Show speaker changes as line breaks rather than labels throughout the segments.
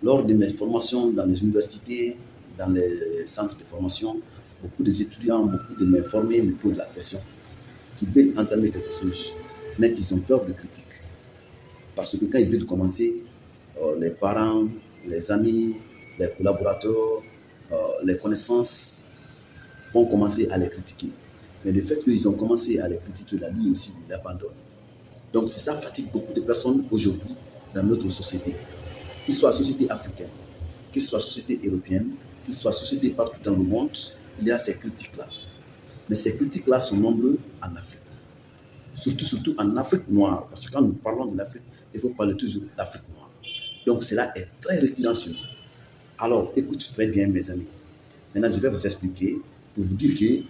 Lors de mes formations dans les universités, dans les centres de formation, beaucoup des étudiants, beaucoup de mes formés me posent la question qu'ils veulent entamer quelque chose, mais qu'ils ont peur de critiques. Parce que quand ils veulent commencer, les parents, les amis, les collaborateurs, les connaissances vont commencer à les critiquer. Mais le fait qu'ils ont commencé à les critiquer, là, lui aussi, il abandonne. Donc, c'est ça fatigue beaucoup de personnes aujourd'hui dans notre société, qu'il soit la société africaine, qu'il soit la société européenne, qu'il soit la société partout dans le monde, il y a ces critiques-là. Mais ces critiques-là sont nombreuses en Afrique. Surtout en Afrique noire. Parce que quand nous parlons de l'Afrique, il faut parler toujours d'Afrique noire. Donc cela est très récurrent sur nous. Alors, écoute très bien, mes amis. Maintenant, je vais vous expliquer pour vous dire qu'il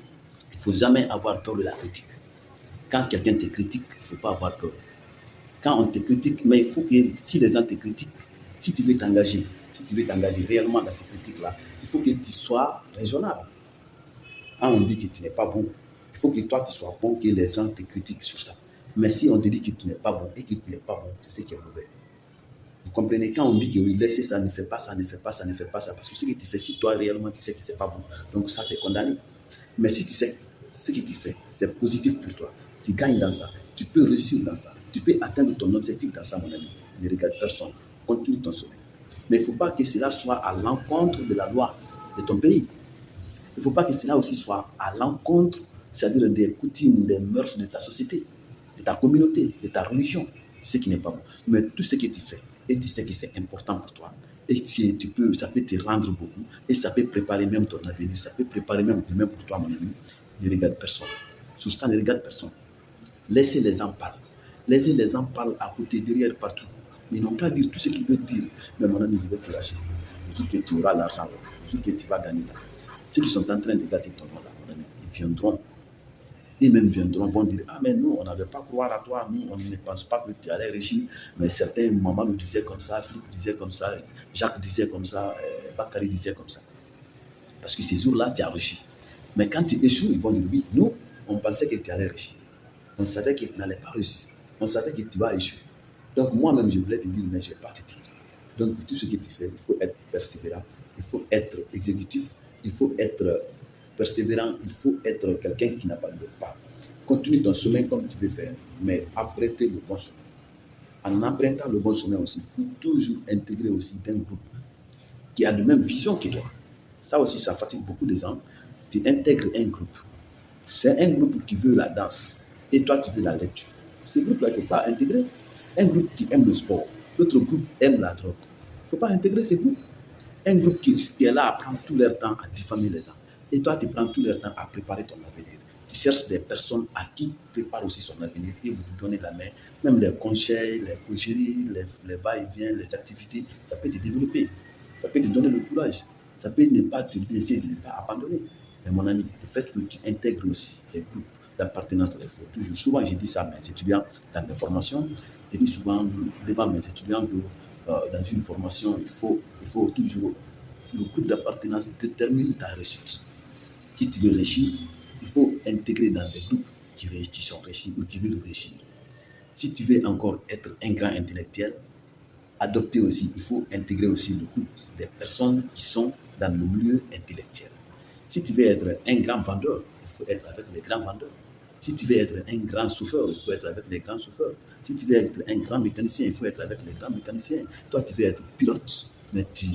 ne faut jamais avoir peur de la critique. Quand quelqu'un te critique, il ne faut pas avoir peur. Quand on te critique, mais il faut que si les gens te critiquent, si tu veux t'engager, si tu veux t'engager réellement dans ces critiques-là, il faut que tu sois raisonnable. Quand on dit que tu n'es pas bon, il faut que toi tu sois bon, que les gens te critiquent sur ça. Mais si on te dit que tu n'es pas bon et que tu n'es pas bon, tu sais qu'il est mauvais. Vous comprenez? Quand on dit que oui, laissez ça, ne fais pas ça, ne fais pas ça, ne fais pas ça, parce que ce que tu fais, si toi réellement tu sais que c'est pas bon, donc ça c'est condamné. Mais si tu sais ce que tu fais, c'est positif pour toi, tu gagnes dans ça, tu peux réussir dans ça, tu peux atteindre ton objectif dans ça, mon ami. Ne regarde personne, continue ton sommet. Mais il ne faut pas que cela soit à l'encontre de la loi de ton pays. Il ne faut pas que cela aussi soit à l'encontre, c'est-à-dire des coutumes, des mœurs de ta société, de ta communauté, de ta religion, ce qui n'est pas bon. Mais tout ce que tu fais, et tu sais que c'est important pour toi, et ça peut te rendre beaucoup, et ça peut préparer même ton avenir, ça peut préparer même demain pour toi, mon ami. Ne regarde personne. Sur ça, ne regarde personne. Laissez les gens parler. Laissez les gens parler à côté, derrière, partout. Ils n'ont qu'à dire tout ce qu'ils veulent dire. Mais mon ami, je vais te lâcher. Le jour que tu auras l'argent, le jour que tu vas gagner là. Ceux qui sont en train de gâter ton nom là, mon ami, ils viendront. Ils-mêmes viendront, vont dire, ah mais nous, on n'avait pas croire à toi, nous, on ne pense pas que tu allais réussir. Mais certains, maman nous disait comme ça, Philippe disait comme ça, Jacques disait comme ça, Bakary disait comme ça. Parce que ces jours-là, tu as réussi. Mais quand tu échoues, ils vont dire, oui, nous, on pensait que tu allais réussir. On savait que tu n'allais pas réussir. On savait que tu vas échouer. Donc moi-même, je voulais te dire, mais je ne vais pas te dire. Donc pour tout ce que tu fais, il faut être persévérant, il faut être exécutif, il faut être persévérant, il faut être quelqu'un qui n'abandonne pas. Continue ton chemin comme tu veux faire, mais apprêtez le bon chemin. En empruntant le bon chemin aussi, il faut toujours intégrer aussi un groupe qui a la même vision que toi. Ça aussi, ça fatigue beaucoup de gens. Tu intègres un groupe. C'est un groupe qui veut la danse et toi, tu veux la lecture. Ce groupe-là, il ne faut pas intégrer. Un groupe qui aime le sport, l'autre groupe aime la drogue. Il ne faut pas intégrer ce groupe. Un groupe qui est là à prendre tout leur temps à diffamer les gens. Et toi, tu prends tout leur temps à préparer ton avenir. Tu cherches des personnes à qui prépare aussi son avenir et vous vous donnez la main. Même les conseils, les causeries, les va-et-vient, les activités, ça peut te développer. Ça peut te donner le courage. Ça peut ne pas te laisser, ne pas abandonner. Mais mon ami, le fait que tu intègres aussi les groupes d'appartenance, il faut toujours. Souvent, je dis ça à mes étudiants dans mes formations. Je dis souvent devant mes étudiants que dans une formation, il faut toujours. Le groupe d'appartenance détermine ta réussite. Si tu veux réussir, il faut intégrer dans des groupes qui sont réussis ou qui veulent réussir. Si tu veux encore être un grand intellectuel, adopter aussi, il faut intégrer aussi le groupe des personnes qui sont dans le milieu intellectuel. Si tu veux être un grand vendeur, il faut être avec les grands vendeurs. Si tu veux être un grand souffeur, il faut être avec les grands souffeurs. Si tu veux être un grand mécanicien, il faut être avec les grands mécaniciens. Toi, tu veux être pilote, mais tu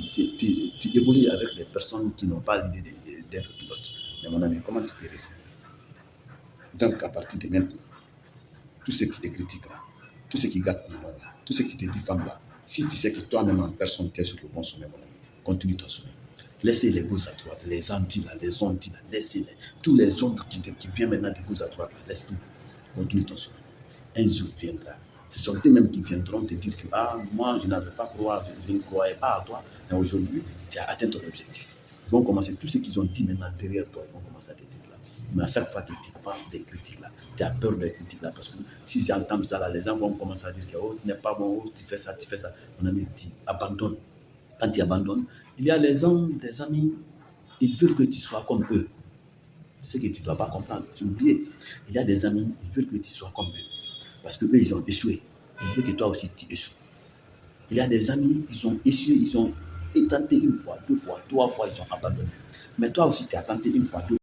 évolues avec les personnes qui n'ont pas l'idée d'être pilote. Mais mon ami, comment tu peux réussir? Donc, à partir de maintenant, tout ce qui te critique là, tout ce qui gâte le monde là, tout ce qui te diffame là, si tu sais que toi-même en personne, tu es sur le bon chemin, mon ami, continue ton chemin. Laissez les gauches à droite, les anti là, les ondis là, laissez-les. Tous les ondes qui viennent maintenant de gauche à droite, là, laisse tout. Continue ton chemin. Un jour viendra. Ce sont eux-mêmes qui viendront te dire que ah, moi, je n'avais pas croire, je ne croyais pas à toi. Mais aujourd'hui, tu as atteint ton objectif. Ils vont commencer, tout ce qu'ils ont dit maintenant derrière toi, ils vont commencer à te dire là. Mais à chaque fois que tu penses des critiques là, tu as peur des critiques là, parce que si j'entends ça là, les gens vont commencer à dire que oh, tu n'es pas bon, oh, tu fais ça, tu fais ça. Mon ami, tu abandonnes. Quand tu abandonnes, il y a les hommes, des amis, ils veulent que tu sois comme eux. C'est ce que tu ne dois pas comprendre. Tu oublies. Il y a des amis, ils veulent que tu sois comme eux. Parce qu'eux, ils ont échoué. Ils veulent que toi aussi tu échoues. Il y a des amis, ils ont échoué, et tenté une fois, deux fois, trois fois, ils ont abandonné. Mais toi aussi, tu as tenté une fois, deux